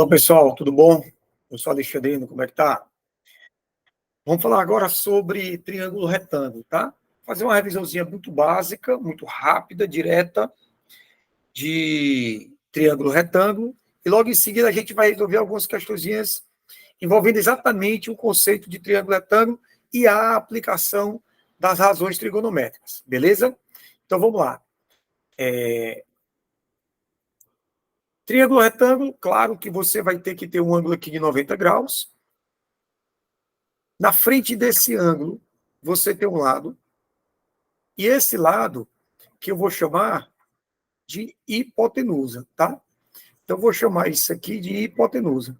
Pessoal, tudo bom? Eu sou Alexandrino, como é que tá? Vamos falar agora sobre triângulo retângulo, tá? Fazer uma revisãozinha muito básica, muito rápida, direta, de triângulo retângulo, e logo em seguida a gente vai resolver algumas questõezinhas envolvendo exatamente o conceito de triângulo retângulo e a aplicação das razões trigonométricas, beleza? Então vamos lá. Triângulo retângulo, claro que você vai ter que ter um ângulo aqui de 90 graus. Na frente desse ângulo, você tem um lado, e esse lado que eu vou chamar de hipotenusa, tá? Então, eu vou chamar isso aqui de hipotenusa.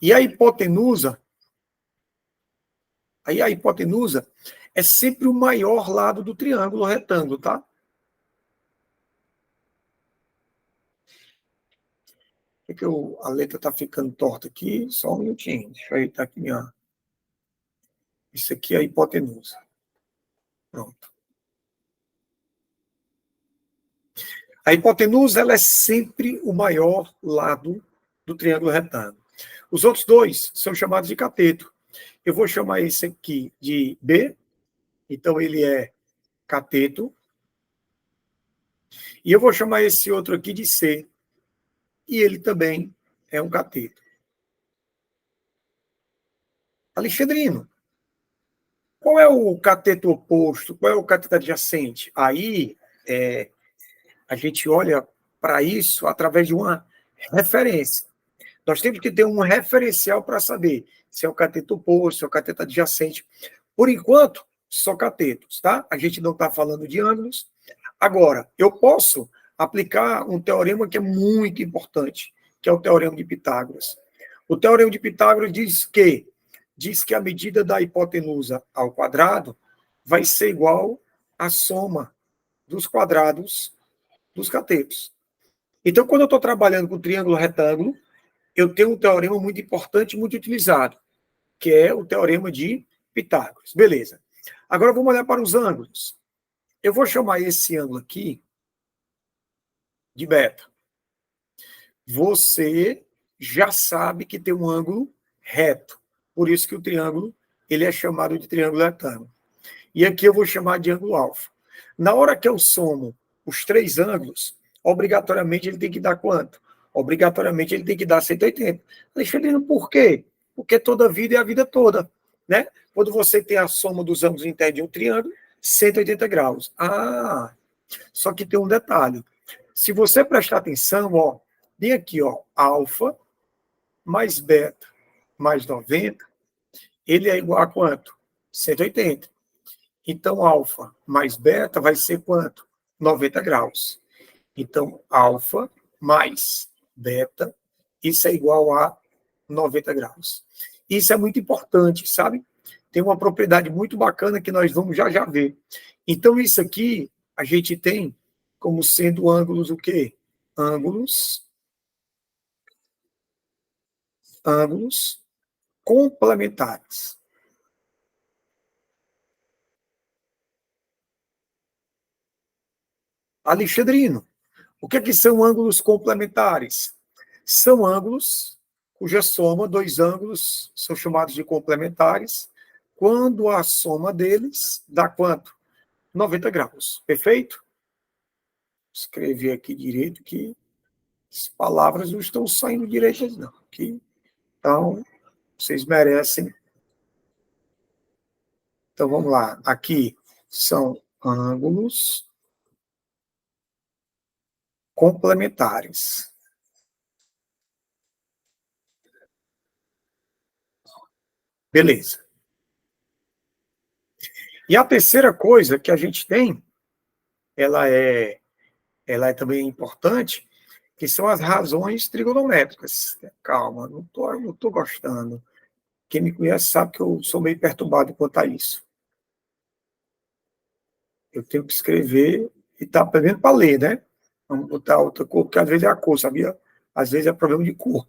E a hipotenusa é sempre o maior lado do triângulo retângulo, tá? A letra está ficando torta aqui? Só um minutinho, deixa eu ajeitar aqui minha... Isso aqui é a hipotenusa. Pronto. A hipotenusa ela é sempre o maior lado do triângulo retângulo. Os outros dois são chamados de cateto. Eu vou chamar esse aqui de B, então ele é cateto. E eu vou chamar esse outro aqui de C, e ele também é um cateto. Alexandrino, qual é o cateto oposto? Qual é o cateto adjacente? Aí a gente olha para isso através de uma referência. Nós temos que ter um referencial para saber se é o cateto oposto, se é o cateto adjacente. Por enquanto, só catetos, tá? A gente não está falando de ângulos. Agora, eu posso aplicar um teorema que é muito importante, que é o teorema de Pitágoras. O teorema de Pitágoras diz que a medida da hipotenusa ao quadrado vai ser igual à soma dos quadrados dos catetos. Então, quando eu estou trabalhando com triângulo retângulo, eu tenho um teorema muito importante, muito utilizado, que é o teorema de Pitágoras. Beleza. Agora vamos olhar para os ângulos. Eu vou chamar esse ângulo aqui de beta. Você já sabe que tem um ângulo reto. Por isso que o triângulo ele é chamado de triângulo retângulo. E aqui eu vou chamar de ângulo alfa. Na hora que eu somo os três ângulos, obrigatoriamente ele tem que dar quanto? Obrigatoriamente ele tem que dar 180. Alexandrino, por quê? Porque toda vida é a vida toda, né? Quando você tem a soma dos ângulos internos de um triângulo, 180 graus. Só que tem um detalhe. Se você prestar atenção, ó, bem aqui, ó, alfa mais beta mais 90, ele é igual a quanto? 180. Então, alfa mais beta vai ser quanto? 90 graus. Então, alfa mais beta, isso é igual a 90 graus. Isso é muito importante, sabe? Tem uma propriedade muito bacana que nós vamos já ver. Então, isso aqui a gente tem como sendo ângulos o quê? Ângulos complementares. Alexandrino, o que é que são ângulos complementares? São ângulos cuja soma, dois ângulos, são chamados de complementares, quando a soma deles dá quanto? 90 graus. Perfeito? Escrevi aqui direito que as palavras não estão saindo direitas, não. Aqui. Então, vocês merecem. Então, vamos lá. Aqui são ângulos complementares. Beleza. E a terceira coisa que a gente tem, ela é também importante, que são as razões trigonométricas. Calma, não tô gostando. Quem me conhece sabe que eu sou meio perturbado quanto a isso. Eu tenho que escrever e tá aprendendo para ler, né? Vamos botar outra cor, porque às vezes é a cor, sabia? Às vezes é problema de cor.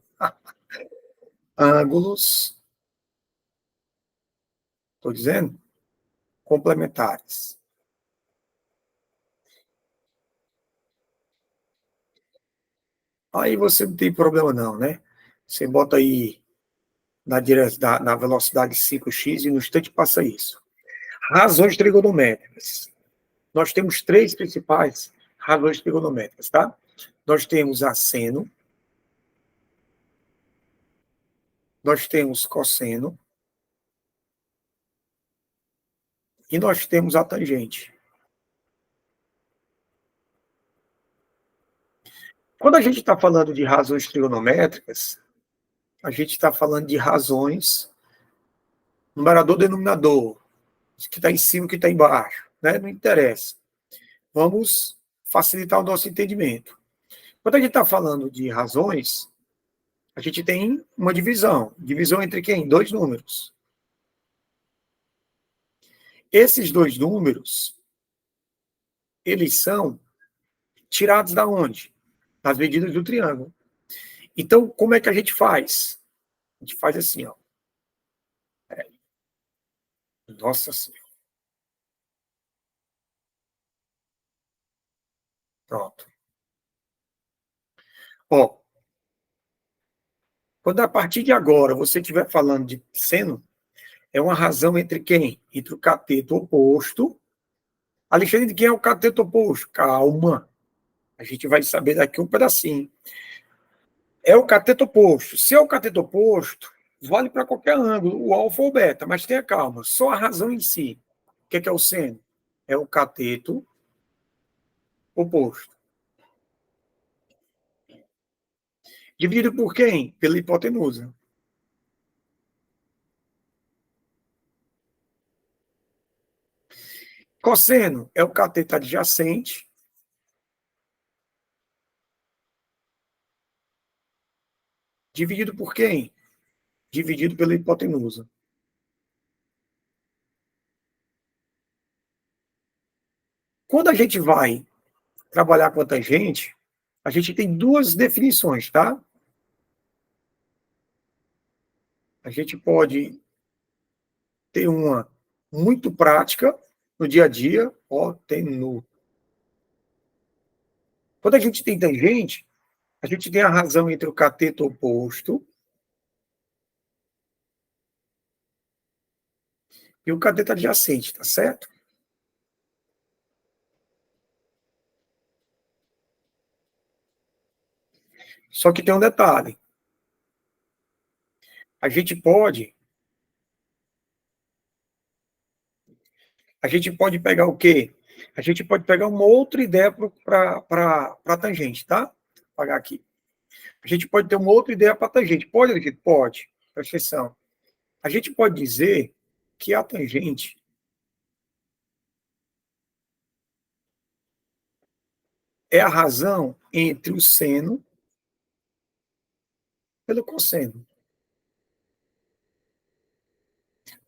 Ângulos, estou dizendo, complementares. Aí você não tem problema não, né? Você bota aí na velocidade 5x e no instante passa isso. Razões trigonométricas. Nós temos três principais razões trigonométricas, tá? Nós temos a seno, nós temos cosseno e nós temos a tangente. Quando a gente está falando de razões trigonométricas, a gente está falando de razões numerador, denominador, que está em cima, que está embaixo, né? Não interessa. Vamos facilitar o nosso entendimento. Quando a gente está falando de razões, a gente tem uma divisão. Divisão entre quem? Dois números. Esses dois números, eles são tirados da onde? Das medidas do triângulo. Então, como é que a gente faz? A gente faz assim, ó. Nossa Senhora. Pronto. Ó, quando a partir de agora você estiver falando de seno, é uma razão entre quem? Entre o cateto oposto. Alexandre, de quem é o cateto oposto? Calma. A gente vai saber daqui um pedacinho. É o cateto oposto. Se é o cateto oposto, vale para qualquer ângulo, o alfa ou o beta, mas tenha calma. Só a razão em si. O que é o seno? É o cateto oposto. Dividido por quem? Pela hipotenusa. Cosseno é o cateto adjacente. Dividido por quem? Dividido pela hipotenusa. Quando a gente vai trabalhar com a tangente, a gente tem duas definições, tá? A gente pode ter uma muito prática no dia a dia, ó, tem no. Quando a gente tem tangente, a gente tem a razão entre o cateto oposto e o cateto adjacente, tá certo? Só que tem um detalhe. A gente pode pegar o quê? A gente pode pegar uma outra ideia para a tangente, tá? Vou apagar aqui. A gente pode ter uma outra ideia para a tangente. Pode, Henrique? Pode. Presta atenção. A gente pode dizer que a tangente é a razão entre o seno pelo cosseno.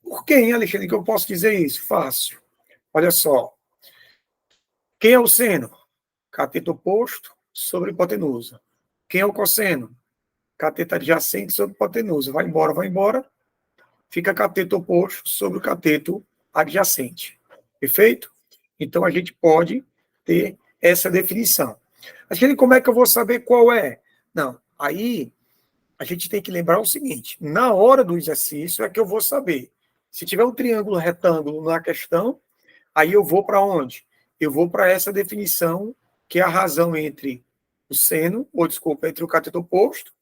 Por que, hein, Alexandre, que eu posso dizer isso? Fácil. Olha só. Quem é o seno? Cateto oposto sobre hipotenusa. Quem é o cosseno? Cateto adjacente sobre hipotenusa. Vai embora, vai embora. Fica cateto oposto sobre o cateto adjacente. Perfeito? Então, a gente pode ter essa definição. Alexandre, como é que eu vou saber qual é? Não, aí a gente tem que lembrar o seguinte, na hora do exercício é que eu vou saber. Se tiver um triângulo retângulo na questão, aí eu vou para onde? Eu vou para essa definição, que é a razão entre o seno, ou desculpa, entre o cateto oposto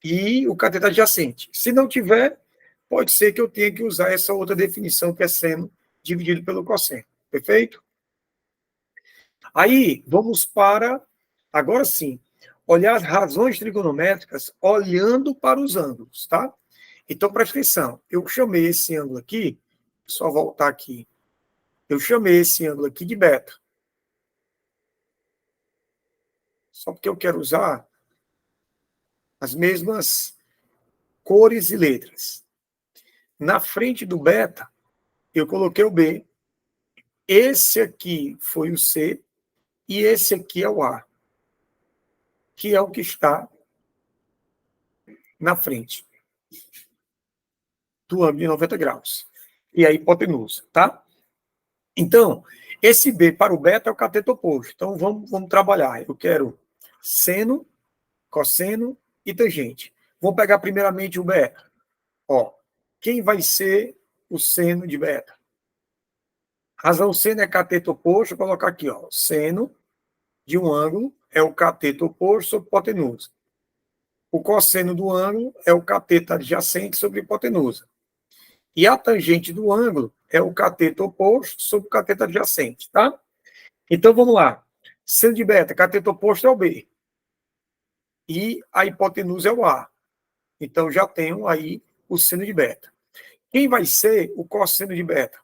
e o cateto adjacente. Se não tiver, pode ser que eu tenha que usar essa outra definição, que é seno dividido pelo cosseno. Perfeito? Aí, vamos para, agora sim, olhar as razões trigonométricas olhando para os ângulos, tá? Então, presta atenção. Eu chamei esse ângulo aqui, só voltar aqui. Eu chamei esse ângulo aqui de beta. Só porque eu quero usar as mesmas cores e letras. Na frente do beta, eu coloquei o B. Esse aqui foi o C e esse aqui é o A, que é o que está na frente do ângulo de 90 graus. E a hipotenusa, tá? Então, esse B para o beta é o cateto oposto. Então, vamos trabalhar. Eu quero seno cosseno e tangente. Vamos pegar primeiramente o beta. Ó, quem vai ser o seno de beta? Razão seno é cateto oposto, vou colocar aqui, ó, seno de um ângulo é o cateto oposto sobre hipotenusa. O cosseno do ângulo é o cateto adjacente sobre hipotenusa. E a tangente do ângulo é o cateto oposto sobre o cateto adjacente, tá? Então, vamos lá. Seno de beta, cateto oposto é o B. E a hipotenusa é o A. Então, já tenho aí o seno de beta. Quem vai ser o cosseno de beta?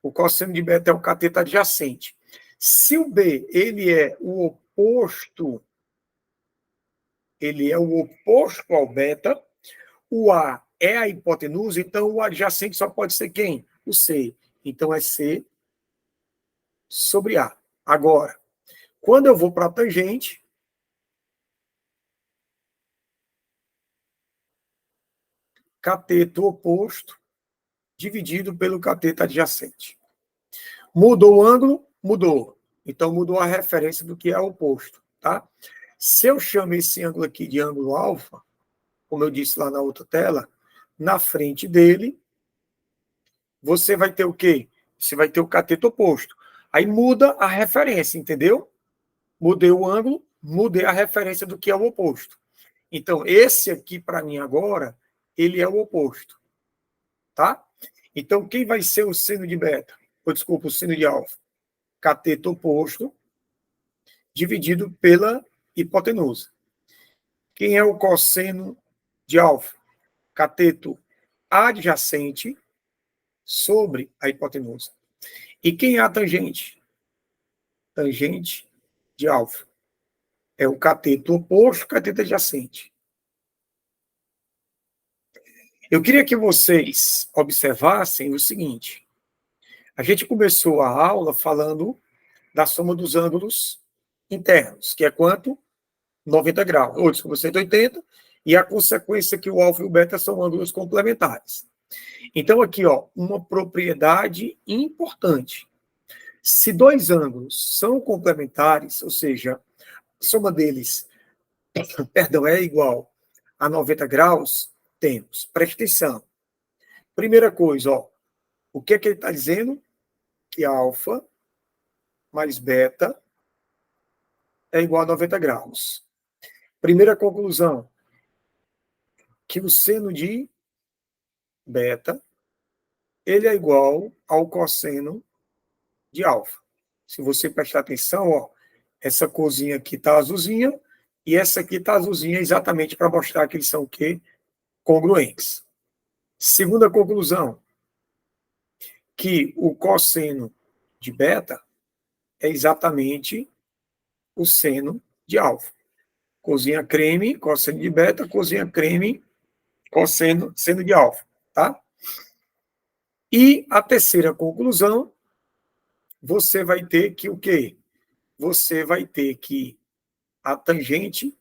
O cosseno de beta é o cateto adjacente. Se o B ele é o oposto ao beta, o A é a hipotenusa, então o adjacente só pode ser quem? O C. Então é C sobre A. Agora, quando eu vou para a tangente, cateto oposto dividido pelo cateto adjacente. Mudou o ângulo? Mudou. Então mudou a referência do que é oposto, tá? Se eu chamo esse ângulo aqui de ângulo alfa, como eu disse lá na outra tela, na frente dele, você vai ter o quê? Você vai ter o cateto oposto. Aí muda a referência, entendeu? Mudei o ângulo, mudei a referência do que é o oposto. Então, esse aqui, para mim, agora, ele é o oposto. Tá? Então, quem vai ser o seno de beta? Ou, desculpa, o seno de alfa? Cateto oposto dividido pela hipotenusa. Quem é o cosseno de alfa? Cateto adjacente sobre a hipotenusa. E quem é a tangente? Tangente de alfa. É o cateto oposto, cateto adjacente. Eu queria que vocês observassem o seguinte. A gente começou a aula falando da soma dos ângulos internos, que é quanto? 90 graus. Ou, desculpa, 180. E a consequência que o alfa e o beta são ângulos complementares. Então, aqui, ó, uma propriedade importante. Se dois ângulos são complementares, ou seja, a soma deles, perdão, é igual a 90 graus, temos, presta atenção. Primeira coisa, ó, o que é que ele está dizendo? Que alfa mais beta é igual a 90 graus. Primeira conclusão, que o seno de beta ele é igual ao cosseno de alfa. Se você prestar atenção, ó, essa corzinha aqui está azulzinha e essa aqui está azulzinha exatamente para mostrar que eles são o quê? Congruentes. Segunda conclusão, que o cosseno de beta é exatamente o seno de alfa. Cozinha creme, cosseno de beta, cozinha creme, cosseno, seno de alfa, tá? E a terceira conclusão, você vai ter que o quê? Você vai ter que a tangente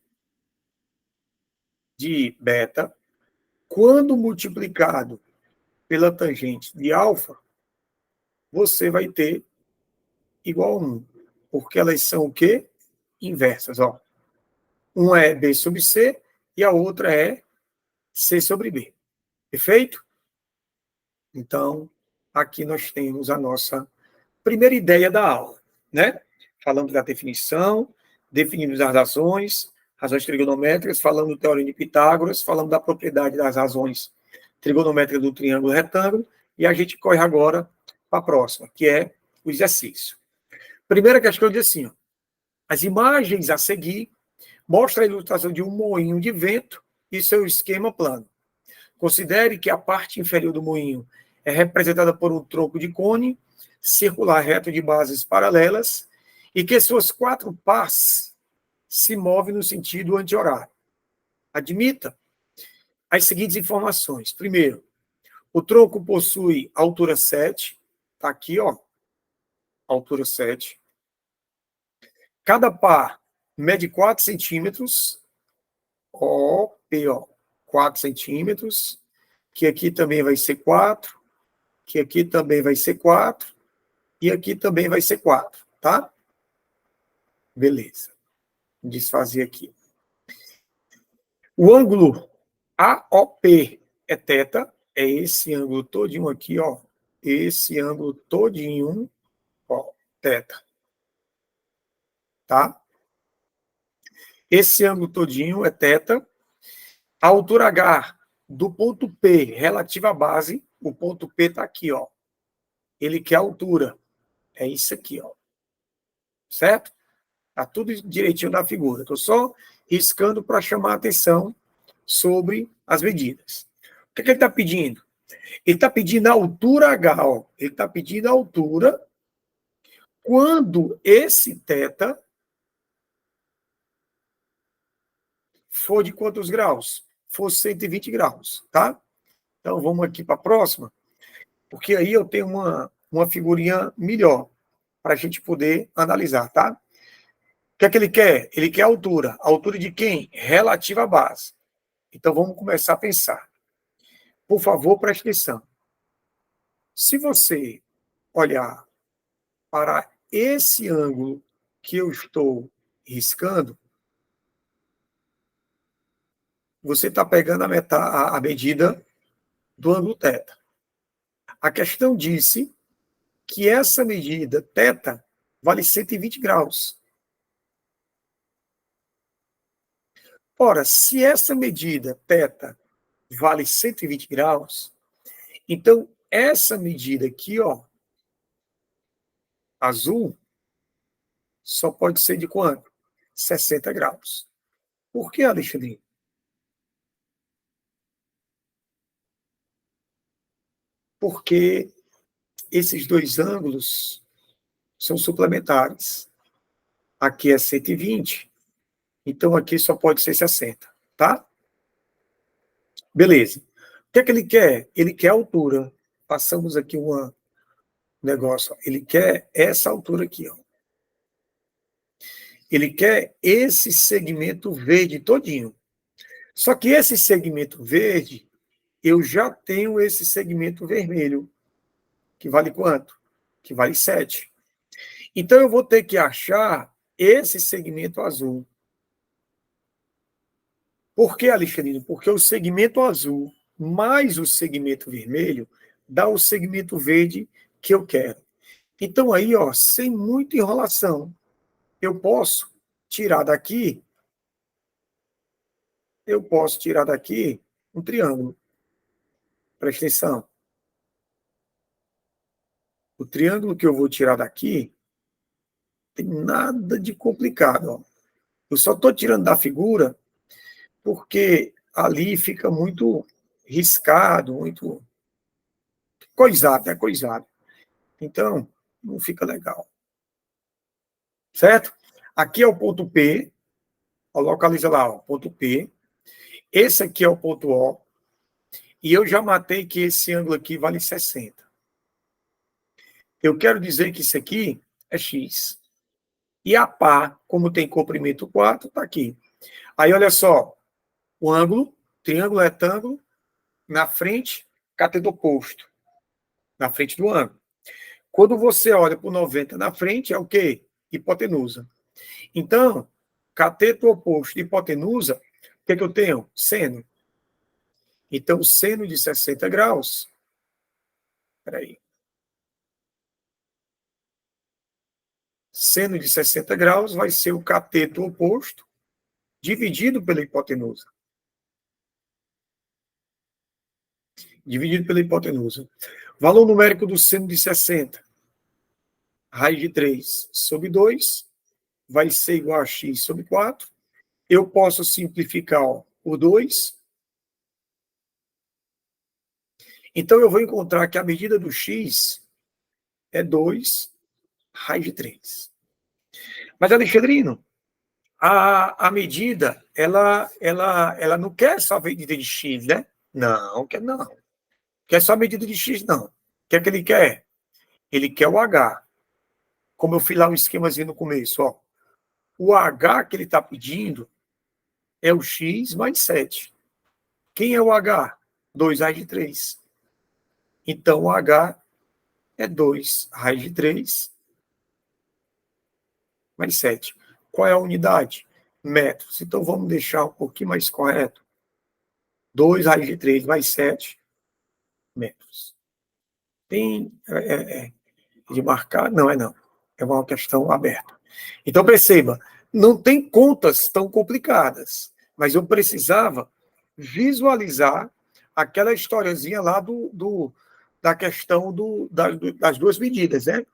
de beta, quando multiplicado pela tangente de alfa, você vai ter igual a 1. Porque elas são o quê? Inversas, ó. Uma é B sobre C e a outra é C sobre B. Perfeito? Então, aqui nós temos a nossa primeira ideia da aula, né? Falando da definição, definimos as razões trigonométricas, falando do teorema de Pitágoras, falando da propriedade das razões trigonométricas do triângulo retângulo, e a gente corre agora para a próxima, que é o exercício. Primeira questão diz assim, ó, as imagens a seguir mostram a ilustração de um moinho de vento e seu esquema plano. Considere que a parte inferior do moinho é representada por um tronco de cone circular reto de bases paralelas e que suas quatro pás se movem no sentido anti-horário. Admita as seguintes informações. Primeiro, o tronco possui altura 7, está aqui, ó, altura 7. Cada pá mede 4 centímetros, ó, 4 centímetros, que aqui também vai ser 4, que aqui também vai ser 4, e aqui também vai ser 4, tá? Beleza. Desfazer aqui. O ângulo AOP é θ, é esse ângulo todinho aqui, ó. Esse ângulo todinho, ó, θ. Tá? Esse ângulo todinho é θ. A altura H do ponto P relativa à base, o ponto P está aqui, ó. Ele quer a altura. É isso aqui, ó. Certo? Está tudo direitinho na figura. Estou só riscando para chamar a atenção sobre as medidas. O que ele está pedindo? Ele está pedindo a altura H, ó. Ele está pedindo a altura quando esse θ for de quantos graus? For 120 graus, tá? Então, vamos aqui para a próxima, porque aí eu tenho uma figurinha melhor para a gente poder analisar, tá? O que é que ele quer? Ele quer a altura. A altura de quem? Relativa à base. Então, vamos começar a pensar. Por favor, preste atenção. Se você olhar para esse ângulo que eu estou riscando, você está pegando a medida do ângulo θ. A questão disse que essa medida θ vale 120 graus. Ora, se essa medida θ vale 120 graus, então essa medida aqui, ó, azul, só pode ser de quanto? 60 graus. Por que, Alexandre? Porque esses dois ângulos são suplementares. Aqui é 120, então aqui só pode ser 60, tá? Beleza. O que é que ele quer? Ele quer a altura. Passamos aqui um negócio. Ó. Ele quer essa altura aqui, ó. Ele quer esse segmento verde todinho. Só que esse segmento verde, eu já tenho esse segmento vermelho, que vale quanto? Que vale 7. Então, eu vou ter que achar esse segmento azul. Por que, Alexandre? Porque o segmento azul mais o segmento vermelho dá o segmento verde que eu quero. Então, aí, ó, sem muita enrolação, eu posso tirar daqui um triângulo. Presta atenção. O triângulo que eu vou tirar daqui tem nada de complicado. Ó. Eu só estou tirando da figura porque ali fica muito riscado, muito coisado, né? Coisado. Então, não fica legal. Certo? Aqui é o ponto P. Ó, localiza lá, ó, ponto P. Esse aqui é o ponto O. E eu já matei que esse ângulo aqui vale 60. Eu quero dizer que isso aqui é X. E a pá, como tem comprimento 4, está aqui. Aí, olha só. O ângulo, triângulo, retângulo, na frente, cateto oposto. Na frente do ângulo. Quando você olha para o 90 na frente, é o quê? Hipotenusa. Então, cateto oposto de hipotenusa, o que, é que eu tenho? Seno. Então, o seno de 60 graus, peraí. Seno de 60 graus vai ser o cateto oposto dividido pela hipotenusa. Dividido pela hipotenusa. Valor numérico do seno de 60. Raiz de 3 sobre 2 vai ser igual a x sobre 4. Eu posso simplificar ó, por 2. Então, eu vou encontrar que a medida do x é 2 raiz de 3. Mas, Alexandrino, a medida, ela não quer só a medida de x, né? Não, quer não. Quer só a medida de x, não. O que é que ele quer? Ele quer o h. Como eu fiz lá um esquemazinho no começo, ó. O h que ele está pedindo é o x mais 7. Quem é o h? 2 raiz de 3. Então, o h é 2 raiz de 3 mais 7. Qual é a unidade? metros. Então, vamos deixar um pouquinho mais correto. 2 raiz de 3 mais 7 metros. Tem de marcar? Não é não. É uma questão aberta. Então, perceba, não tem contas tão complicadas, mas eu precisava visualizar aquela historiazinha lá da questão das duas medidas, né?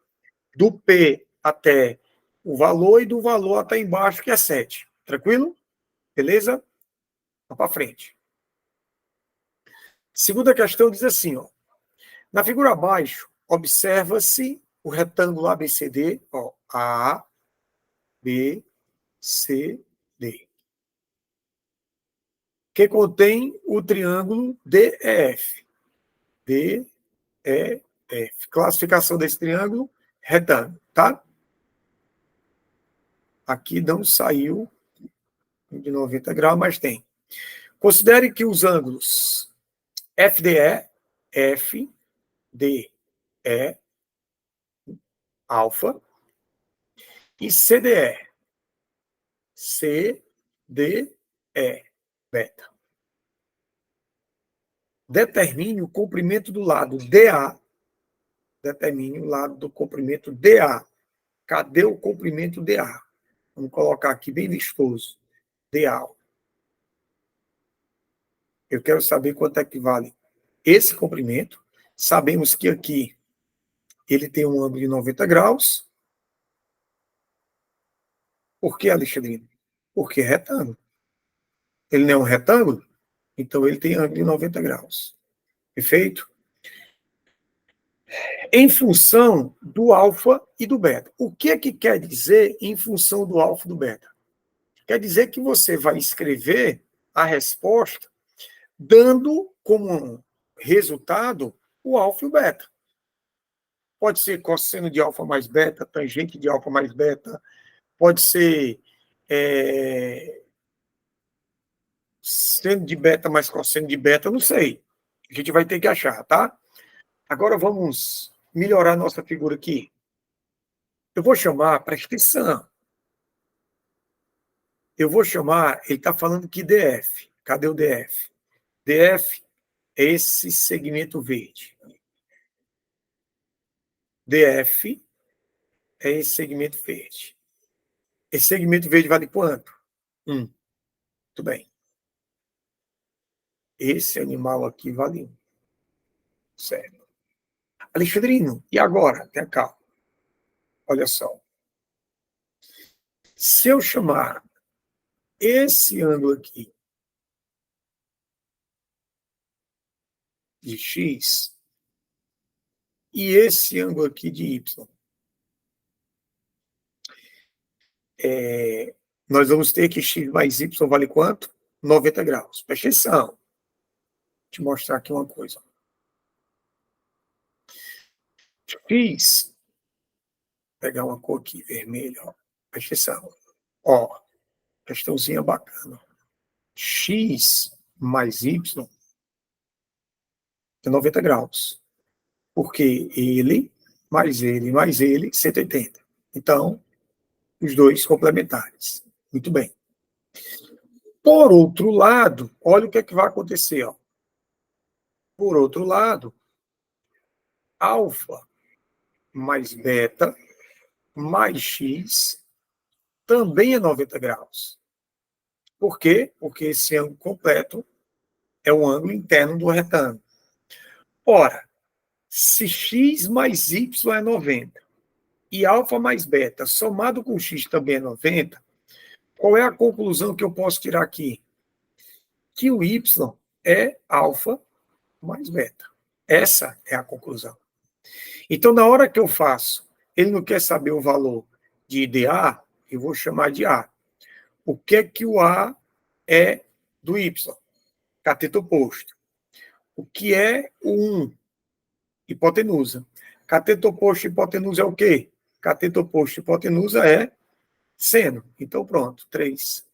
Do P até o valor e do valor até embaixo, que é 7. Tranquilo? Beleza? Vamos para frente. Segunda questão diz assim, ó. Na figura abaixo, observa-se o retângulo ABCD, ó, A, B, C, D, que contém o triângulo DEF. DEF. Classificação desse triângulo, retângulo, tá? Aqui não saiu de 90 graus, mas tem. Considere que os ângulos FDE, FDE, alfa, e CDE, CDE, beta. Determine o comprimento do lado DA. Determine o lado do comprimento DA. Cadê o comprimento DA? Vamos colocar aqui bem vistoso. DA. Eu quero saber quanto é que vale esse comprimento. Sabemos que aqui ele tem um ângulo de 90 graus. Por que, Alexandrino? Porque é retângulo. Ele não é um retângulo, então ele tem ângulo de 90 graus. Perfeito? Em função do alfa e do beta. O que é que quer dizer em função do alfa e do beta? Quer dizer que você vai escrever a resposta dando como resultado o alfa e o beta. Pode ser cosseno de alfa mais beta, tangente de alfa mais beta, pode ser seno de beta mais cosseno de beta, não sei. A gente vai ter que achar, tá? Agora vamos melhorar nossa figura aqui. Eu vou chamar, presta atenção. Eu vou chamar, ele está falando que DF. Cadê o DF? DF é esse segmento verde. DF é esse segmento verde. Esse segmento verde vale quanto? 1. Muito bem. Esse animal aqui vale 1. Certo. Alexandrino, e agora? Tenha calma. Olha só. Se eu chamar esse ângulo aqui de X e esse ângulo aqui de Y, nós vamos ter que X mais Y vale quanto? 90 graus. Presta atenção. Vou te mostrar aqui uma coisa. X, vou pegar uma cor aqui, vermelha, ó. Presta atenção. Ó, questãozinha bacana. X mais Y é 90 graus. Porque ele, mais ele, mais ele, 180. Então, os dois complementares. Muito bem. Por outro lado, olha o que é que vai acontecer. Ó. Por outro lado, alfa mais beta mais x também é 90 graus. Por quê? Porque esse ângulo completo é o ângulo interno do retângulo. Ora, se x mais y é 90 e alfa mais beta somado com x também é 90, qual é a conclusão que eu posso tirar aqui? Que o y é alfa mais beta. Essa é a conclusão. Então, na hora que eu faço, ele não quer saber o valor de dA, eu vou chamar de A. O que é que o A é do Y? Cateto oposto. O que é o 1? Hipotenusa. Cateto oposto e hipotenusa é o quê? Cateto oposto e hipotenusa é seno. Então, pronto, 3.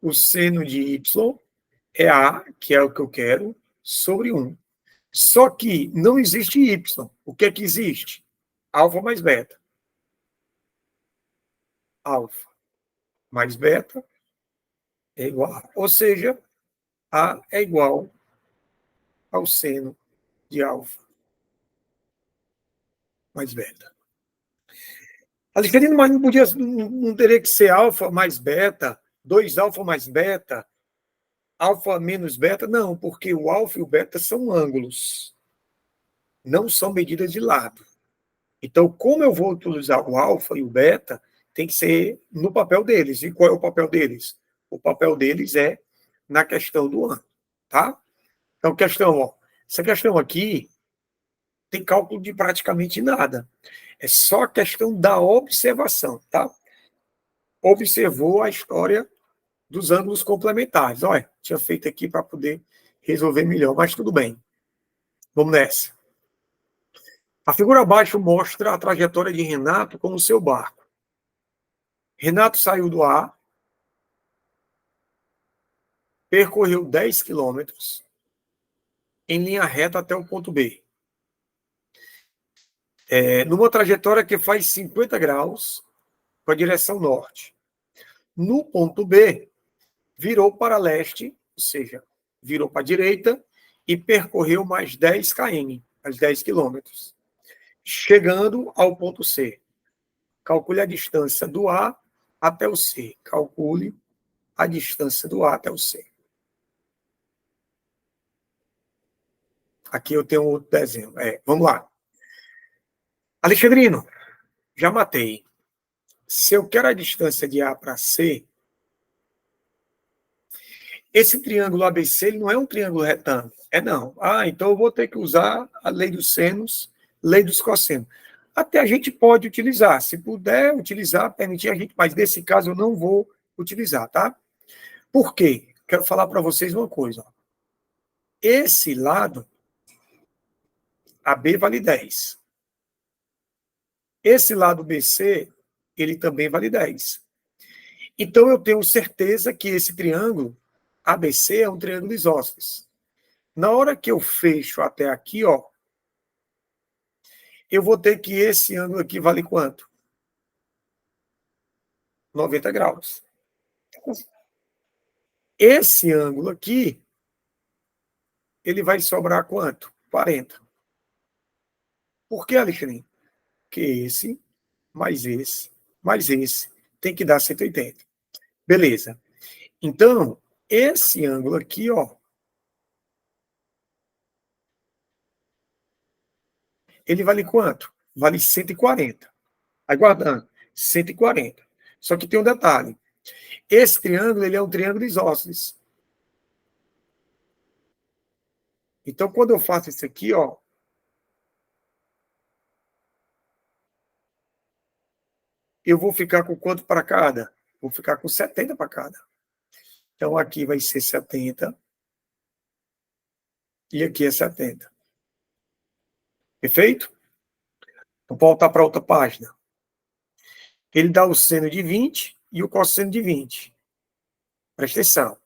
O seno de Y é A, que é o que eu quero, sobre 1. Só que não existe Y. O que é que existe? Alfa mais beta. Alfa. mais beta é igual a A. Ou seja, A é igual ao seno de alfa mais beta. Alexandrino, mas não teria que ser alfa mais beta, 2 alfa mais beta, alfa menos beta? Não, porque o alfa e o beta são ângulos, não são medidas de lado. Então, como eu vou utilizar o alfa e o beta, tem que ser no papel deles. E qual é o papel deles? O papel deles é na questão do ângulo, tá? Então, essa questão aqui tem cálculo de praticamente nada. É só a questão da observação, tá? Observou a história dos ângulos complementares. Olha, tinha feito aqui para poder resolver melhor, mas tudo bem. Vamos nessa. A figura abaixo mostra a trajetória de Renato com o seu barco. Renato saiu do A, percorreu 10 quilômetros em linha reta até o ponto B. Numa trajetória que faz 50 graus com a direção norte. No ponto B, virou para leste, ou seja, virou para a direita e percorreu mais 10 km, mais 10 quilômetros, chegando ao ponto C. Calcule a distância do A até o C. Calcule a distância do A até o C. Aqui eu tenho outro desenho. Vamos lá. Alexandrino, já matei. Se eu quero a distância de A para C, esse triângulo ABC ele não é um triângulo retângulo. Não. Então eu vou ter que usar a lei dos senos, lei dos cossenos. Até a gente pode utilizar. Se puder utilizar, permitir a gente, mas nesse caso eu não vou utilizar, tá? Por quê? Quero falar para vocês uma coisa. Esse lado, AB vale 10. Esse lado BC, ele também vale 10. Então, eu tenho certeza que esse triângulo ABC é um triângulo isósceles. Na hora que eu fecho até aqui, ó, eu vou ter que esse ângulo aqui vale quanto? 90 graus. Esse ângulo aqui, ele vai sobrar quanto? 40. Por que, Alexandre? Porque esse, mais esse, tem que dar 180. Beleza. Então, esse ângulo aqui, ó, ele vale quanto? Vale 140. Aí, guardando, 140. Só que tem um detalhe. Esse triângulo, ele é um triângulo isósceles. Então, quando eu faço isso aqui, ó, eu vou ficar com quanto para cada? Vou ficar com 70 para cada. Então, aqui vai ser 70. E aqui é 70. Perfeito? Vou voltar para outra página. Ele dá o seno de 20 e o cosseno de 20. Presta atenção.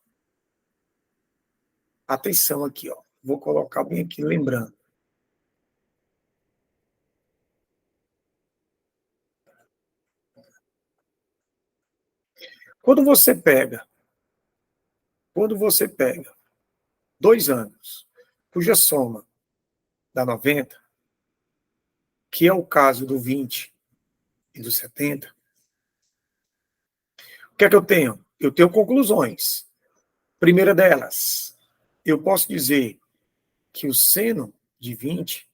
Atenção aqui, ó. Vou colocar bem aqui, lembrando. Quando você pega 2 anos, cuja soma dá 90, que é o caso do 20 e do 70, o que é que eu tenho? Eu tenho conclusões. Primeira delas, eu posso dizer que o seno de 20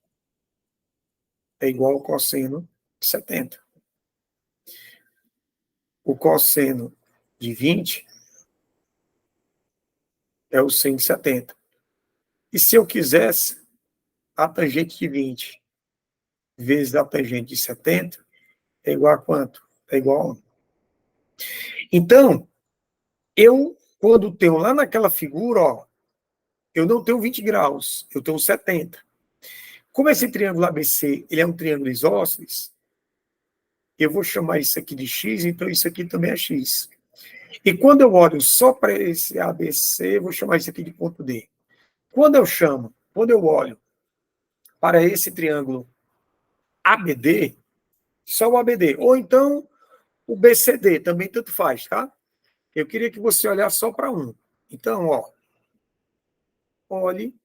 é igual ao cosseno de 70. O cosseno de 20 é o seno de 70. E se eu quisesse, a tangente de 20 vezes a tangente de 70 é igual a quanto? É igual a 1. Então, quando tenho lá naquela figura, ó, eu não tenho 20 graus, eu tenho 70. Como esse triângulo ABC ele é um triângulo isósceles, eu vou chamar isso aqui de X, então isso aqui também é X. E quando eu olho só para esse ABC, eu vou chamar isso aqui de ponto D. Quando eu olho para esse triângulo ABD, só o ABD, ou então o BCD, também tanto faz, tá? Eu queria que você olhasse só para um. Então, ó, olhe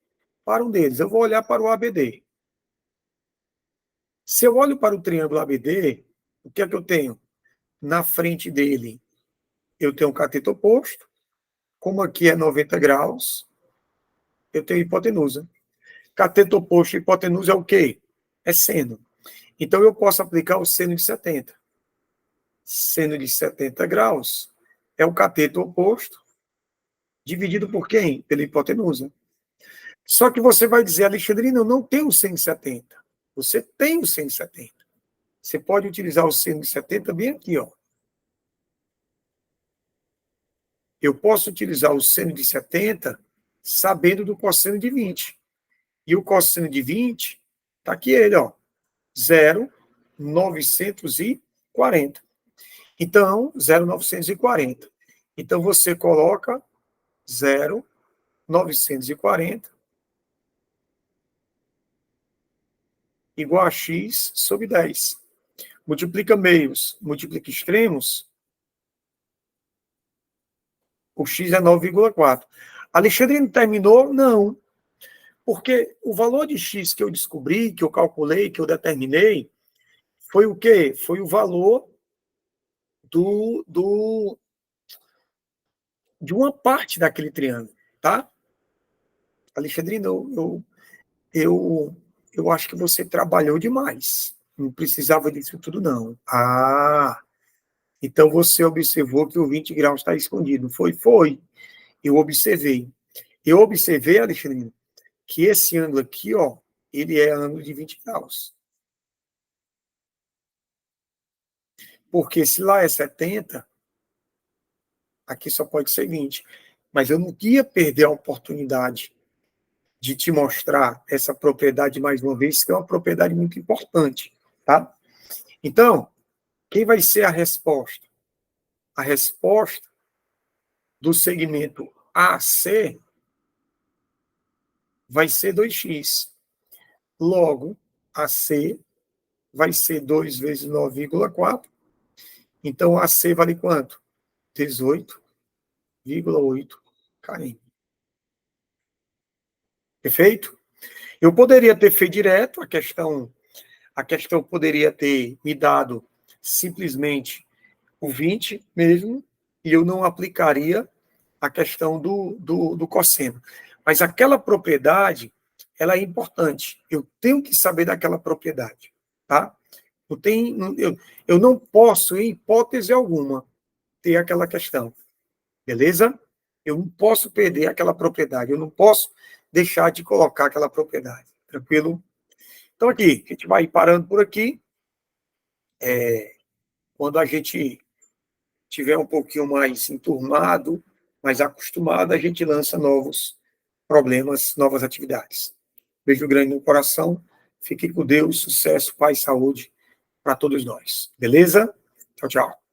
para um deles. Eu vou olhar para o ABD. Se eu olho para o triângulo ABD, o que é que eu tenho? Na frente dele, eu tenho um cateto oposto. Como aqui é 90 graus, eu tenho hipotenusa. Cateto oposto e hipotenusa é o quê? É seno. Então, eu posso aplicar o seno de 70. Seno de 70 graus é o cateto oposto, dividido por quem? Pela hipotenusa. Só que você vai dizer, Alexandrina, eu não tenho o seno de 70. Você tem o seno de 70. Você pode utilizar o seno de 70 bem aqui, ó. Eu posso utilizar o seno de 70 sabendo do cosseno de 20. E o cosseno de 20, tá aqui ele, ó, 0,940. Então, 0,940. Então, você coloca 0,940 igual a x sobre 10. Multiplica meios, multiplica extremos, o x é 9,4. Alexandre não terminou? Não. Porque o valor de x que eu descobri, que eu calculei, que eu determinei, foi o quê? Foi o valor de uma parte daquele triângulo, tá? Alexandre, eu acho que você trabalhou demais. Não precisava disso tudo, não. Ah, então você observou que o 20 graus está escondido. Foi? Foi. Eu observei. Eu observei, Alexandre, que esse ângulo aqui, ó, ele é ângulo de 20 graus. Porque se lá é 70, aqui só pode ser 20. Mas eu não ia perder a oportunidade de te mostrar essa propriedade mais uma vez, que é uma propriedade muito importante, tá? Então, quem vai ser a resposta? A resposta do segmento AC vai ser 2x. Logo, AC vai ser 2 vezes 9,4. Então, AC vale quanto? 18,8 km. Perfeito? Eu poderia ter feito direto, a questão poderia ter me dado simplesmente o 20 mesmo, e eu não aplicaria a questão do cosseno. Mas aquela propriedade, ela é importante. Eu tenho que saber daquela propriedade, tá? Eu não posso, em hipótese alguma, ter aquela questão, beleza? Eu não posso perder aquela propriedade, eu não posso deixar de colocar aquela propriedade, tranquilo? Então, aqui, a gente vai parando por aqui. Quando a gente tiver um pouquinho mais enturmado, mais acostumado, a gente lança novos problemas, novas atividades. Beijo grande no coração. Fique com Deus, sucesso, paz e saúde para todos nós. Beleza? Tchau, tchau.